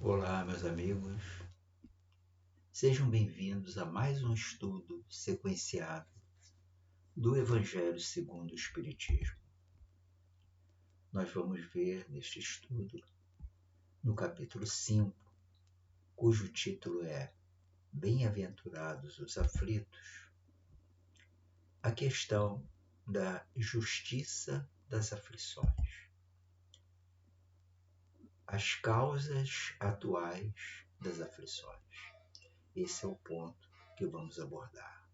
Olá, meus amigos. Sejam bem-vindos a mais um estudo sequenciado do Evangelho segundo o Espiritismo. Nós vamos ver neste estudo, no capítulo 5, cujo título é Bem-aventurados os aflitos, a questão da justiça das aflições, as causas atuais das aflições. Esse é o ponto que vamos abordar.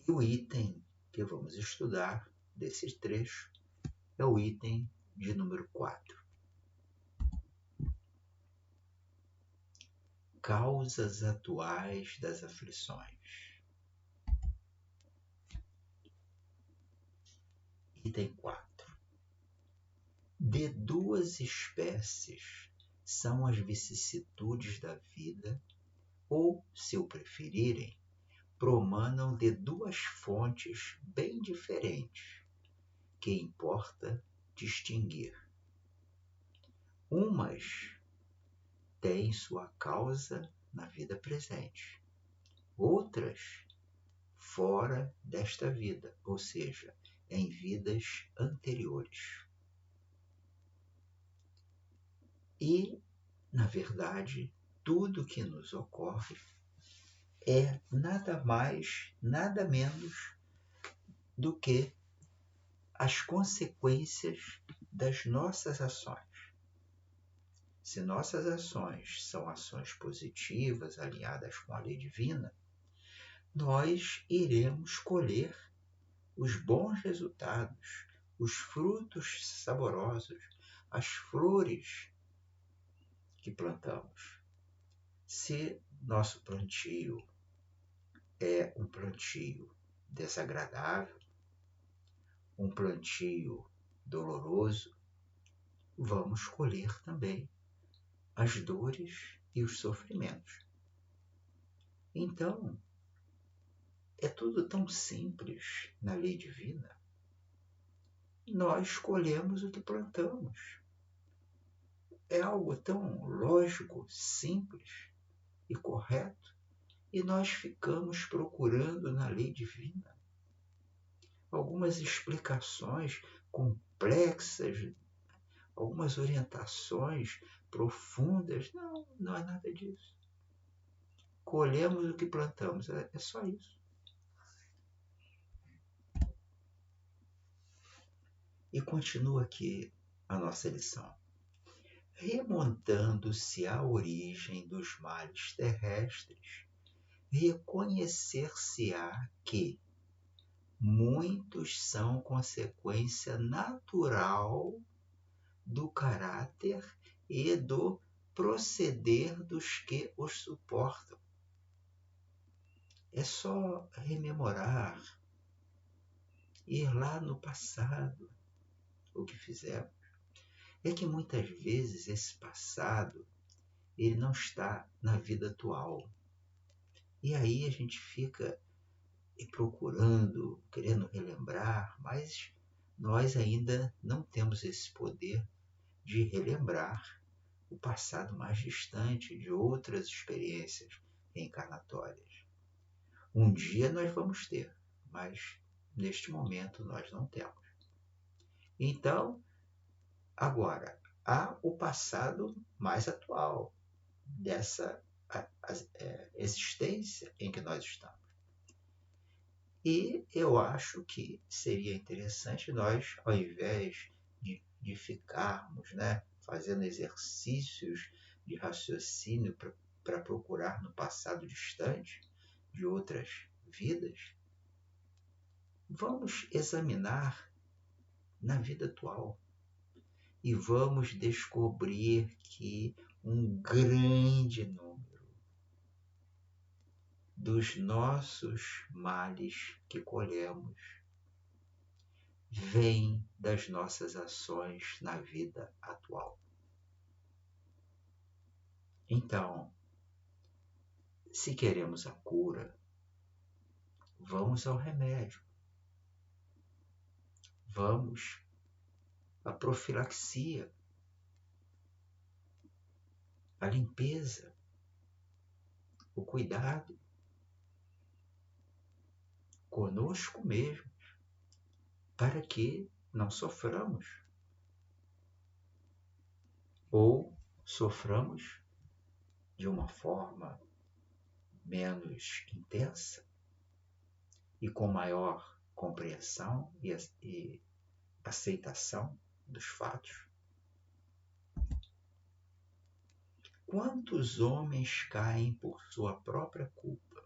E o item que vamos estudar desse trecho é o item de número 4. Causas atuais das aflições. Item 4. De duas espécies são as vicissitudes da vida, ou, se o preferirem, promanam de duas fontes bem diferentes, que importa distinguir. Umas têm sua causa na vida presente, outras fora desta vida, ou seja, em vidas anteriores. E, na verdade, tudo que nos ocorre é nada mais, nada menos do que as consequências das nossas ações. Se nossas ações são ações positivas, alinhadas com a lei divina, nós iremos colher os bons resultados, os frutos saborosos, as flores que plantamos. Se nosso plantio é um plantio desagradável, um plantio doloroso, vamos colher também as dores e os sofrimentos. Então, é tudo tão simples na lei divina. Nós colhemos o que plantamos. É algo tão lógico, simples e correto, e nós ficamos procurando na lei divina algumas explicações complexas, algumas orientações profundas. Não, não é nada disso. Colhemos o que plantamos, é só isso. E continua aqui a nossa lição. Remontando-se à origem dos males terrestres, reconhecer-se-á que muitos são consequência natural do caráter e do proceder dos que os suportam. É só rememorar, ir lá no passado, o que fizemos. É que muitas vezes esse passado ele não está na vida atual. E aí a gente fica procurando, querendo relembrar, mas nós ainda não temos esse poder de relembrar o passado mais distante de outras experiências reencarnatórias. Um dia nós vamos ter, mas neste momento nós não temos. Então, agora, há o passado mais atual dessa existência em que nós estamos. E eu acho que seria interessante nós, ao invés de ficarmos fazendo exercícios de raciocínio para procurar no passado distante de outras vidas, vamos examinar na vida atual. E vamos descobrir que um grande número dos nossos males que colhemos vem das nossas ações na vida atual. Então, se queremos a cura, vamos ao remédio. Vamos à profilaxia. a limpeza, o cuidado conosco mesmo, para que não soframos ou soframos de uma forma menos intensa e com maior compreensão e aceitação dos fatos. Quantos homens caem por sua própria culpa?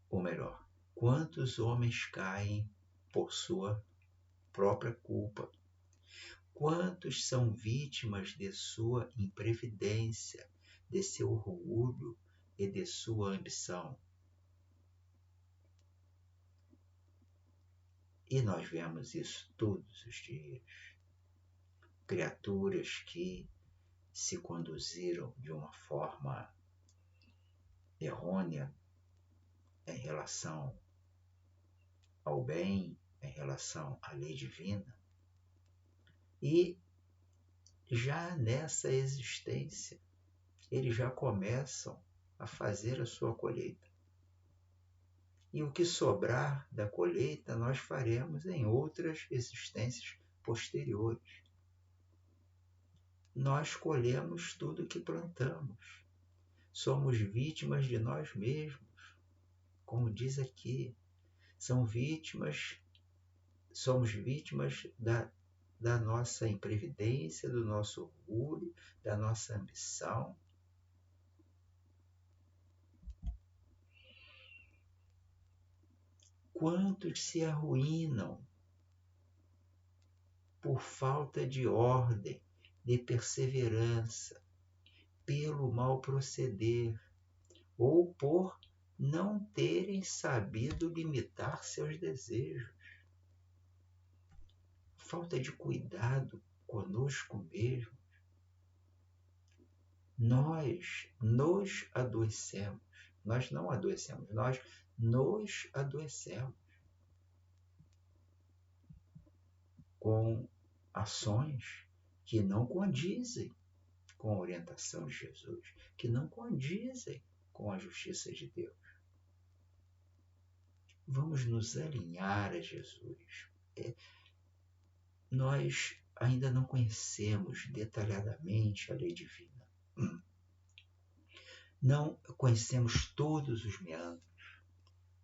Ou melhor, quantos homens caem por sua própria culpa? Quantos são vítimas de sua imprevidência, de seu orgulho e de sua ambição? E nós vemos isso todos os dias. Criaturas que se conduziram de uma forma errônea em relação ao bem, em relação à lei divina, e já nessa existência eles já começam a fazer a sua colheita. E o que sobrar da colheita nós faremos em outras existências posteriores. Nós colhemos tudo o que plantamos. Somos vítimas de nós mesmos. Como diz aqui, somos vítimas da nossa imprevidência, do nosso orgulho, da nossa ambição. Quantos se arruinam por falta de ordem, de perseverança, pelo mal proceder, ou por não terem sabido limitar seus desejos. Falta de cuidado conosco mesmo. Nós nos adoecemos. Nós não adoecemos, nós nos adoecemos com ações que não condizem com a orientação de Jesus, que não condizem com a justiça de Deus. Vamos nos alinhar a Jesus. Nós ainda não conhecemos detalhadamente a lei divina. Não conhecemos todos os meandros,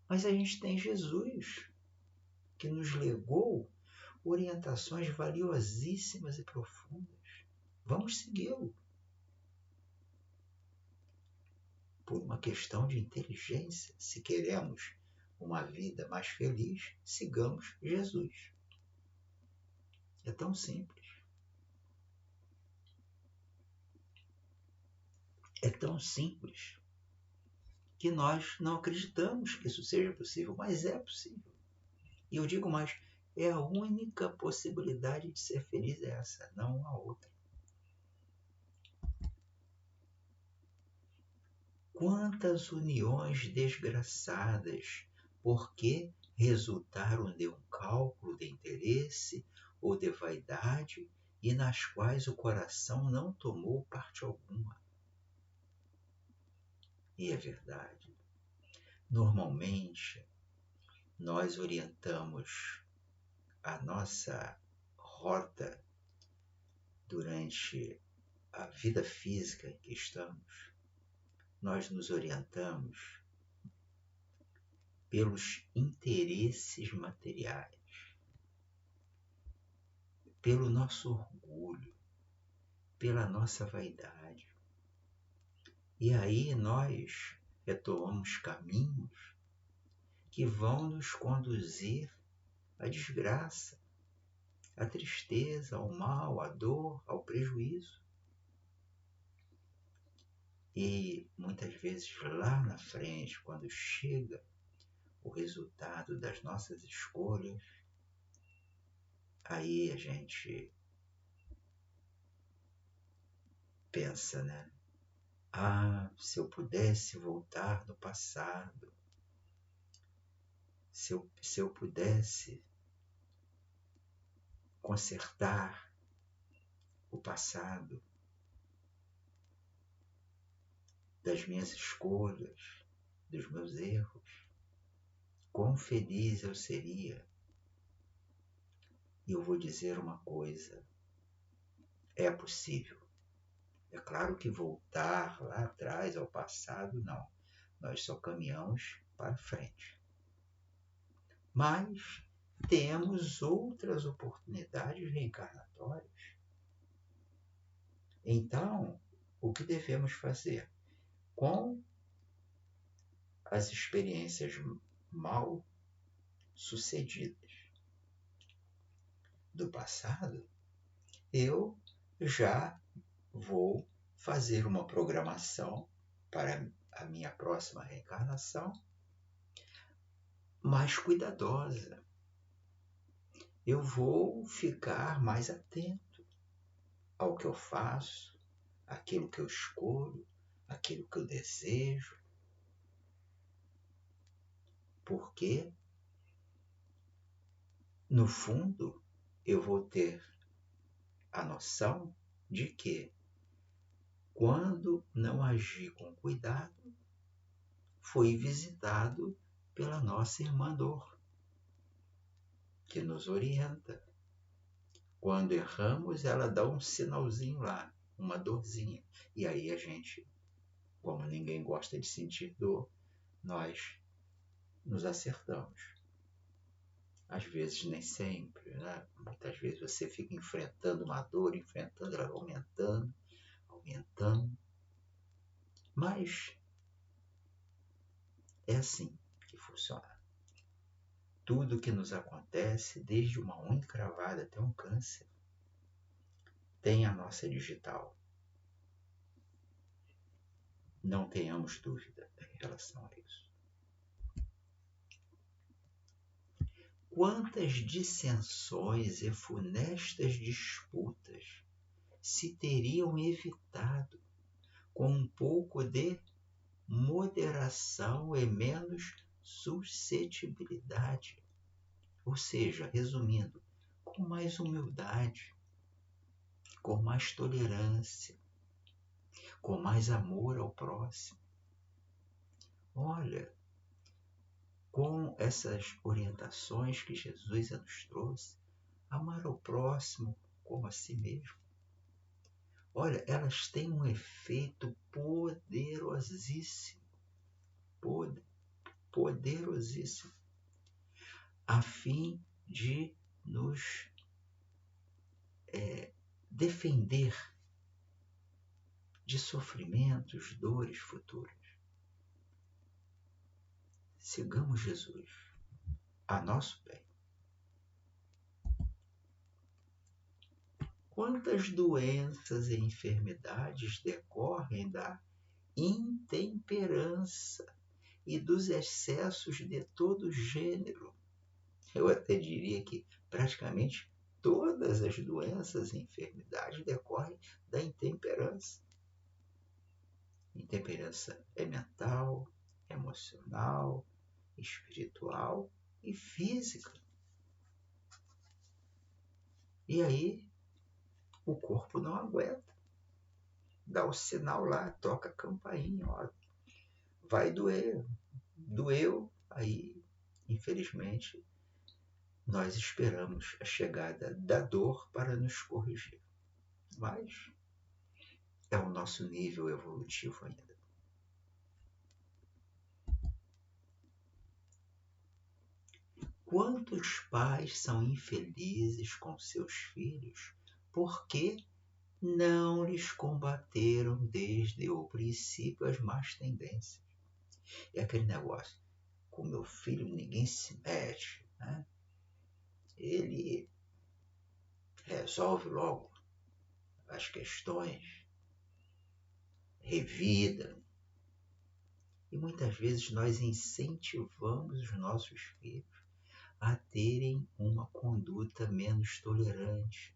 mas a gente tem Jesus, que nos legou orientações valiosíssimas e profundas. Vamos segui-lo. Por uma questão de inteligência, se queremos uma vida mais feliz, sigamos Jesus. É tão simples. É tão simples que nós não acreditamos que isso seja possível, mas é possível. E eu digo mais, é a única possibilidade de ser feliz essa, não a outra. Quantas uniões desgraçadas, porque resultaram de um cálculo de interesse ou de vaidade e nas quais o coração não tomou parte alguma. E é verdade. Normalmente, nós orientamos a nossa rota durante a vida física em que estamos. Nós nos orientamos pelos interesses materiais, pelo nosso orgulho, pela nossa vaidade. E aí nós retomamos caminhos que vão nos conduzir à desgraça, à tristeza, ao mal, à dor, ao prejuízo. E muitas vezes lá na frente, quando chega o resultado das nossas escolhas, aí a gente pensa, né? Ah, se eu pudesse voltar no passado, se eu pudesse consertar o passado, das minhas escolhas, dos meus erros, quão feliz eu seria. E eu vou dizer uma coisa: é possível. É claro que voltar lá atrás ao passado, não. Nós só caminhamos para frente. Mas temos outras oportunidades reencarnatórias. Então, o que devemos fazer? Com as experiências mal sucedidas do passado, eu já vou fazer uma programação para a minha próxima reencarnação mais cuidadosa. Eu vou ficar mais atento ao que eu faço, àquilo que eu escolho, àquilo que eu desejo. Porque, no fundo, eu vou ter a noção de que, quando não agir com cuidado, fui visitado pela nossa irmã dor, que nos orienta. Quando erramos, ela dá um sinalzinho lá, uma dorzinha. E aí a gente, como ninguém gosta de sentir dor, nós nos acertamos. Às vezes, nem sempre, né? Muitas vezes você fica enfrentando uma dor, enfrentando ela, aumentando. Mas é assim que funciona. Tudo que nos acontece, desde uma unha encravada até um câncer, tem a nossa digital. Não tenhamos dúvida em relação a isso. Quantas dissensões e funestas disputas se teriam evitado com um pouco de moderação e menos suscetibilidade? Ou seja, resumindo, com mais humildade, com mais tolerância, com mais amor ao próximo. Olha, com essas orientações que Jesus nos trouxe, amar ao próximo como a si mesmo. Olha, elas têm um efeito poderosíssimo, poderosíssimo, a fim de nos defender de sofrimentos, dores futuras. Sigamos Jesus, a nosso bem. Quantas doenças e enfermidades decorrem da intemperança e dos excessos de todo gênero? Eu até diria que praticamente todas as doenças e enfermidades decorrem da intemperança. Intemperança é mental, emocional, espiritual e física. E aí, o corpo não aguenta. Dá o sinal lá, toca a campainha, ó, vai doer. Doeu, aí, infelizmente, nós esperamos a chegada da dor para nos corrigir. Mas é o nosso nível evolutivo ainda. Quantos pais são infelizes com seus filhos porque não lhes combateram desde o princípio as más tendências? É aquele negócio, com meu filho ninguém se mete, né? Ele resolve logo as questões, revida. E muitas vezes nós incentivamos os nossos filhos a terem uma conduta menos tolerante,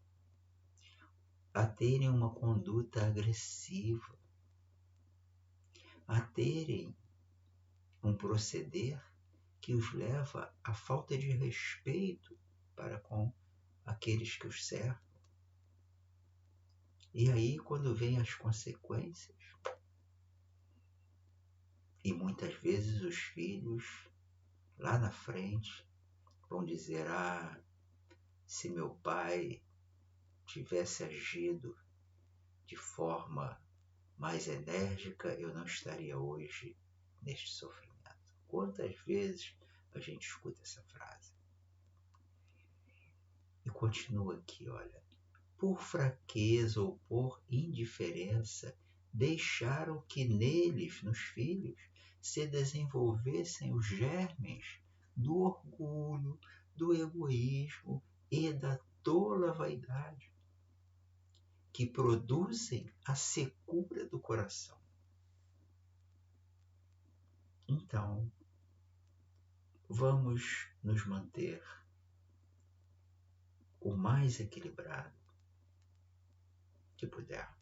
a terem uma conduta agressiva, a terem um proceder que os leva à falta de respeito para com aqueles que os cercam. E aí, quando vêm as consequências, E muitas vezes os filhos, lá na frente, vão dizer: se meu pai tivesse agido de forma mais enérgica, eu não estaria hoje neste sofrimento. Quantas vezes a gente escuta essa frase? E continua aqui, olha. Por fraqueza ou por indiferença, deixaram que neles, nos filhos, se desenvolvessem os germes do orgulho, do egoísmo e da tola vaidade, que produzem a secura do coração. Então, vamos nos manter o mais equilibrado que pudermos.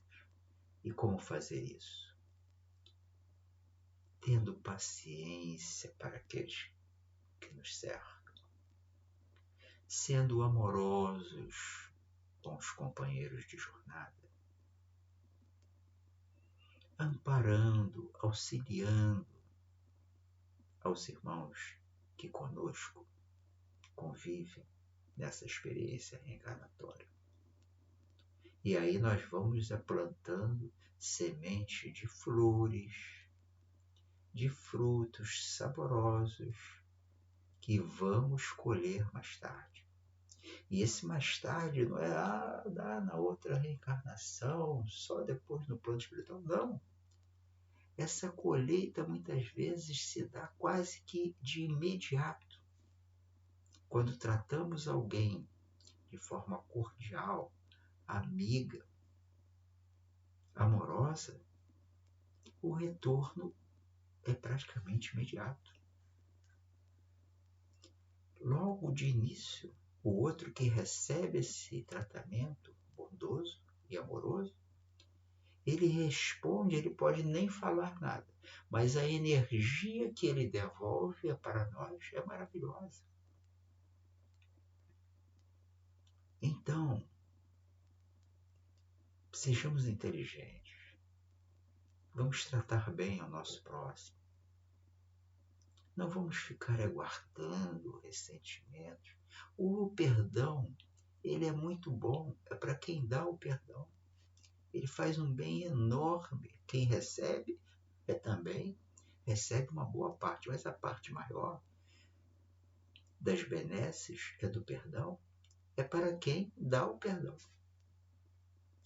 E como fazer isso? Tendo paciência para aqueles que nos cercam, sendo amorosos com os companheiros de jornada, amparando, auxiliando aos irmãos que conosco convivem nessa experiência reencarnatória. E aí nós vamos plantando semente de flores, de frutos saborosos que vamos colher mais tarde. E esse mais tarde não é dá na outra reencarnação, só depois no plano espiritual. Não. Essa colheita muitas vezes se dá quase que de imediato. Quando tratamos alguém de forma cordial, amiga, amorosa, o retorno é praticamente imediato. Logo de início, o outro que recebe esse tratamento bondoso e amoroso, ele responde, ele pode nem falar nada, mas a energia que ele devolve para nós é maravilhosa. Então, sejamos inteligentes. Vamos tratar bem ao nosso próximo. Não vamos ficar aguardando ressentimentos. O perdão, ele é muito bom, é para quem dá o perdão. Ele faz um bem enorme. Quem recebe também recebe uma boa parte, mas a parte maior das benesses do perdão é para quem dá o perdão.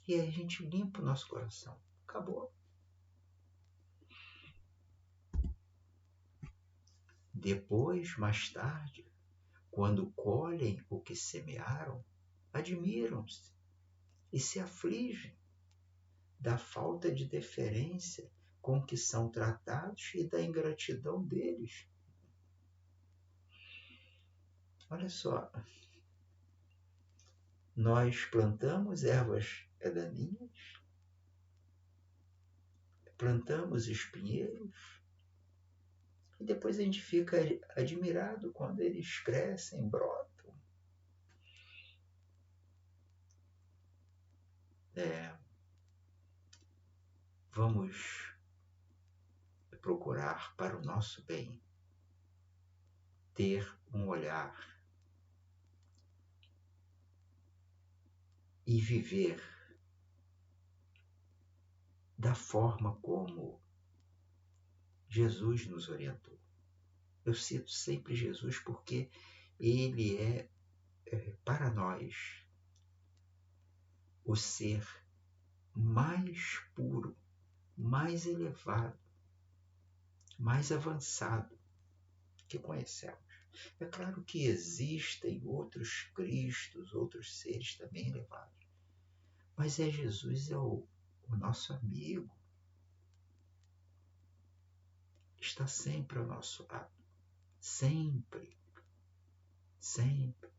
E aí a gente limpa o nosso coração. Acabou. Depois, mais tarde, quando colhem o que semearam, admiram-se e se afligem da falta de deferência com que são tratados e da ingratidão deles. Olha só, nós plantamos ervas daninhas, plantamos espinheiros, e depois a gente fica admirado quando eles crescem, brotam. Vamos procurar para o nosso bem ter um olhar e viver da forma como Jesus nos orientou. Eu cito sempre Jesus porque ele é para nós, o ser mais puro, mais elevado, mais avançado que conhecemos. É claro que existem outros Cristos, outros seres também elevados, mas Jesus é o nosso amigo, está sempre ao nosso lado, sempre, sempre.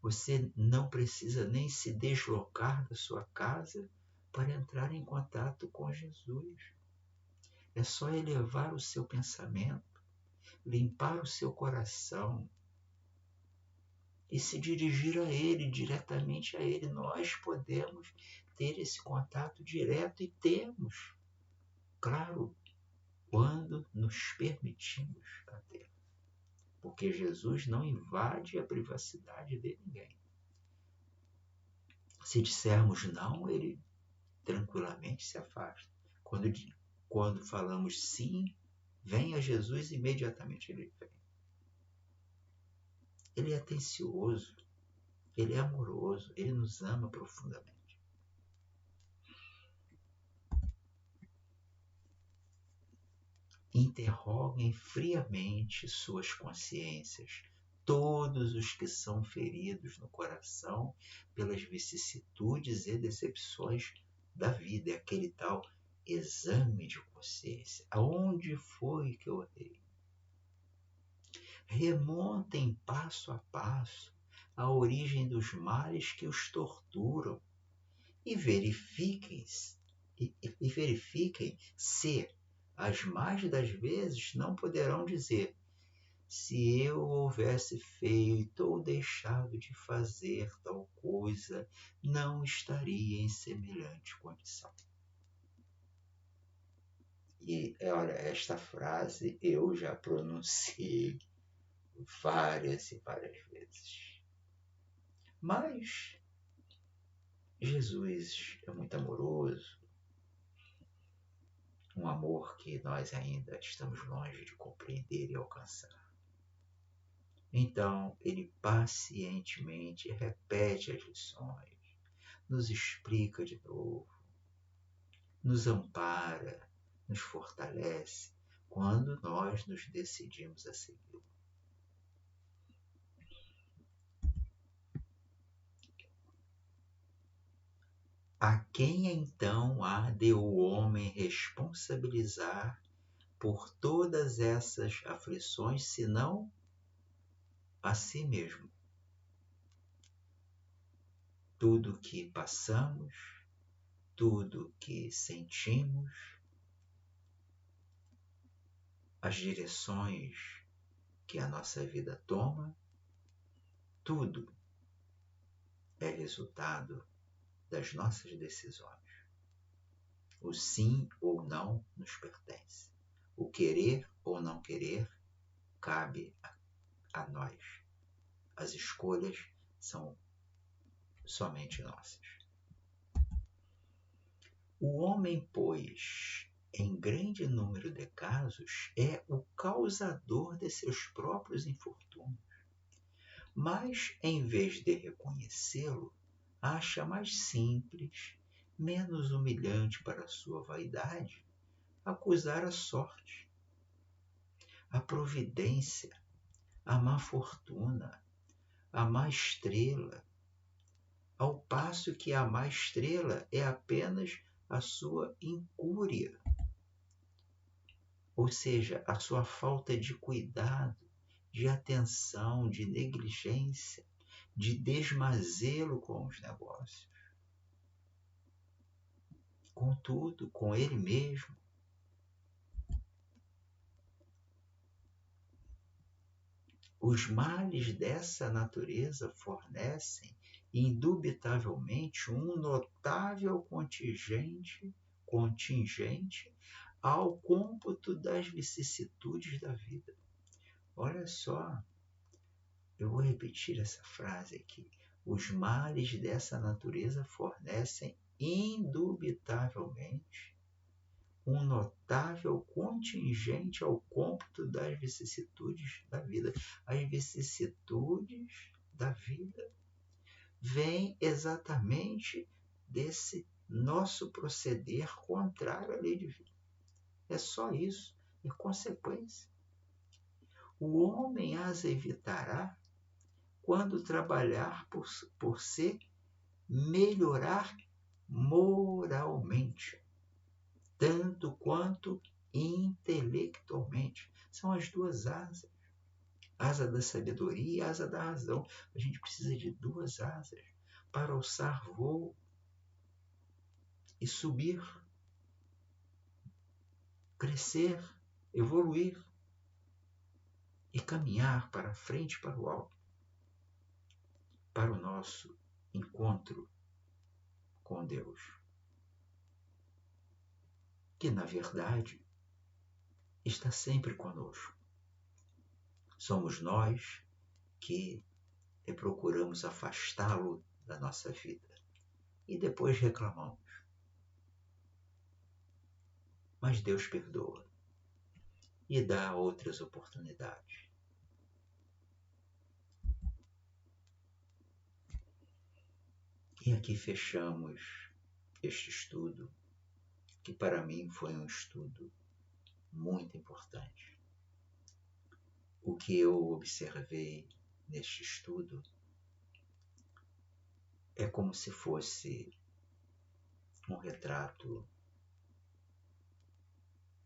Você não precisa nem se deslocar da sua casa para entrar em contato com Jesus. É só elevar o seu pensamento, limpar o seu coração e se dirigir a Ele, diretamente a Ele. Nós podemos ter esse contato direto e temos, claro, quando nos permitimos até. Porque Jesus não invade a privacidade de ninguém. Se dissermos não, ele tranquilamente se afasta. Quando falamos sim, venha Jesus, imediatamente ele vem. Ele é atencioso, ele é amoroso, ele nos ama profundamente. Interroguem friamente suas consciências, todos os que são feridos no coração pelas vicissitudes e decepções da vida. É aquele tal exame de consciência. Aonde foi que eu errei? Remontem passo a passo a origem dos males que os torturam e verifiquem se, as mais das vezes, não poderão dizer: se eu houvesse feito ou deixado de fazer tal coisa, não estaria em semelhante condição. E olha, esta frase eu já pronunciei várias e várias vezes. Mas Jesus é muito amoroso, um amor que nós ainda estamos longe de compreender e alcançar. Então, ele pacientemente repete as lições, nos explica de novo, nos ampara, nos fortalece quando nós nos decidimos a segui-lo. A quem então há de o homem responsabilizar por todas essas aflições, senão a si mesmo? Tudo que passamos, tudo que sentimos, as direções que a nossa vida toma, tudo é resultado das nossas decisões. O sim ou não nos pertence. O querer ou não querer cabe a nós. As escolhas são somente nossas. O homem, pois, em grande número de casos, é o causador de seus próprios infortúnios. Mas, em vez de reconhecê-lo, acha mais simples, menos humilhante para a sua vaidade, acusar a sorte, a providência, a má fortuna, a má estrela, ao passo que a má estrela é apenas a sua incúria, ou seja, a sua falta de cuidado, de atenção, de negligência, de desmazelo com os negócios. Contudo, com ele mesmo, os males dessa natureza fornecem, indubitavelmente, um notável contingente ao cômputo das vicissitudes da vida. Olha só, eu vou repetir essa frase aqui. Os males dessa natureza fornecem, indubitavelmente, um notável contingente ao cômputo das vicissitudes da vida. As vicissitudes da vida vêm exatamente desse nosso proceder contrário à lei divina. É só isso, é consequência. O homem as evitará quando trabalhar por se melhorar moralmente, tanto quanto intelectualmente. São as duas asas. Asa da sabedoria e asa da razão. A gente precisa de duas asas para alçar voo e subir, crescer, evoluir e caminhar para frente, para o alto, para o nosso encontro com Deus. Que, na verdade, está sempre conosco. Somos nós que procuramos afastá-lo da nossa vida e depois reclamamos. Mas Deus perdoa e dá outras oportunidades. E aqui fechamos este estudo, que para mim foi um estudo muito importante. O que eu observei neste estudo é como se fosse um retrato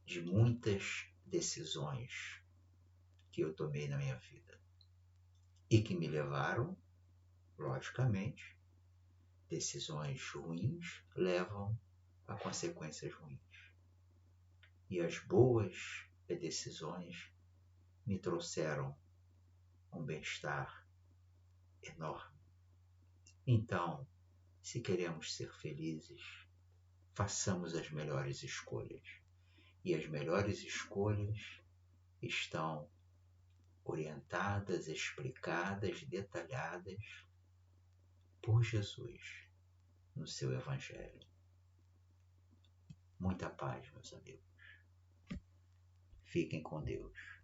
de muitas decisões que eu tomei na minha vida e que me levaram, logicamente, decisões ruins levam a consequências ruins. E as boas decisões me trouxeram um bem-estar enorme. Então, se queremos ser felizes, façamos as melhores escolhas. E as melhores escolhas estão orientadas, explicadas, detalhadas por Jesus no seu Evangelho. Muita paz, meus amigos. Fiquem com Deus.